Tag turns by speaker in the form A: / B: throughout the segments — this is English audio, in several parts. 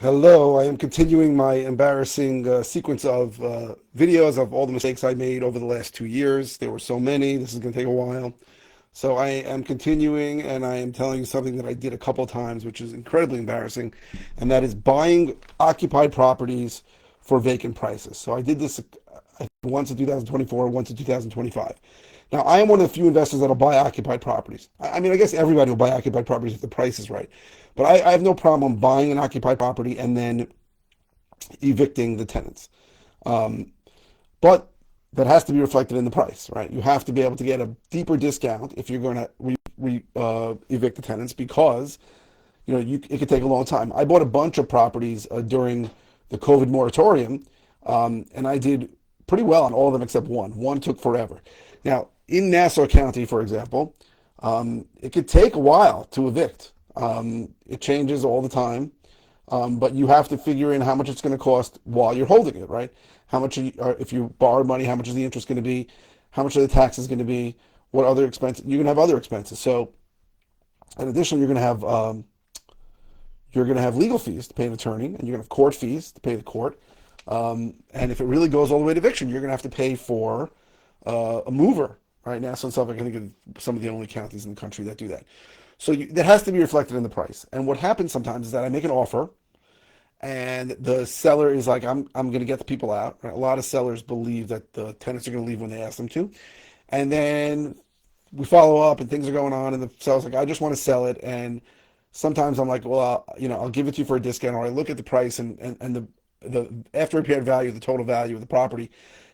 A: Hello, I am continuing my embarrassing sequence of videos of all the mistakes I made over the last 2 years. There were so many, this is going to take a while. So I am continuing and I am telling you something that I did a couple times, which is incredibly embarrassing, and that is buying occupied properties for vacant prices. So I did this once in 2024, once in 2025. Now, I am one of the few investors that'll buy occupied properties. I mean, I guess everybody will buy occupied properties if the price is right. But I have no problem buying an occupied property and then evicting the tenants. Um, but that has to be reflected in the price, right? You have to be able to get a deeper discount if you're going to evict the tenants because it could take a long time. I bought a bunch of properties during the COVID moratorium, and I did pretty well on all of them except one. One took forever. Now, in Nassau County, for example, it could take a while to evict. It changes all the time, but you have to figure in how much it's going to cost while you're holding it, right? How much, if you borrow money, how much is the interest going to be? How much are the taxes going to be? What other expenses? You're going to have other expenses. So, in addition, you're going to have legal fees to pay an attorney, and you're going to have court fees to pay the court. And if it really goes all the way to eviction, you're going to have to pay for a mover. Right now, so in Suffolk, I think are some of the only counties in the country that do that. So that has to be reflected in the price. And what happens sometimes is that I make an offer, and the seller is like, I'm going to get the people out. Right? A lot of sellers believe that the tenants are going to leave when they ask them to. And then we follow up, and things are going on, and the seller's like, I just want to sell it. And sometimes I'm like, well, I'll give it to you for a discount, or I look at the price, and the after repaired value, the total value of the property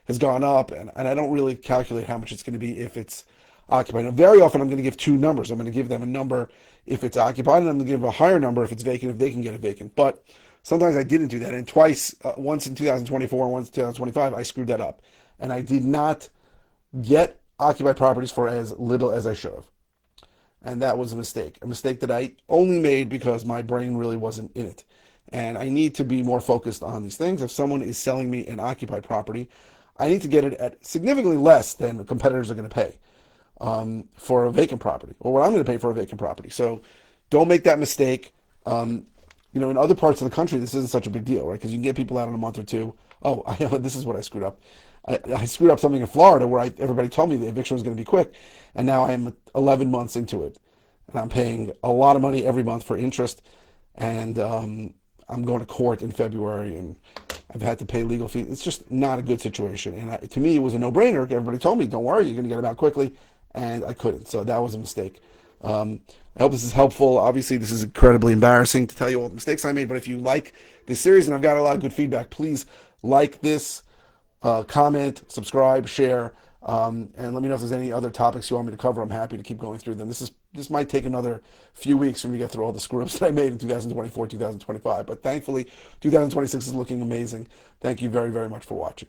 A: has gone up, and I don't really calculate how much it's going to be if it's occupied. Now, very often I'm going to give two numbers. I'm going to give them a number if it's occupied, and I'm going to give a higher number if it's vacant, if they can get it vacant. But sometimes I didn't do that, and twice, once in 2024 and once in 2025, I screwed that up. And I did not get occupied properties for as little as I should have. And that was a mistake that I only made because my brain really wasn't in it. And I need to be more focused on these things. If someone is selling me an occupied property, I need to get it at significantly less than the competitors are going to pay for a vacant property, or what I'm going to pay for a vacant property. So don't make that mistake. In other parts of the country, this isn't such a big deal, right? Because you can get people out in a month or two. Oh, this is what I screwed up. I screwed up something in Florida where everybody told me the eviction was going to be quick, and now I'm 11 months into it, and I'm paying a lot of money every month for interest, and I'm going to court in February, and I've had to pay legal fees. It's just not a good situation. And to me, it was a no-brainer. Everybody told me, don't worry, you're going to get them out quickly. And I couldn't. So that was a mistake. I hope this is helpful. Obviously, this is incredibly embarrassing to tell you all the mistakes I made. But if you like this series, and I've got a lot of good feedback, please like this, comment, subscribe, share, and let me know if there's any other topics you want me to cover. I'm happy to keep going through them. This might take another few weeks for me to get through all the screw-ups that I made in 2024, 2025. But thankfully, 2026 is looking amazing. Thank you very, very much for watching.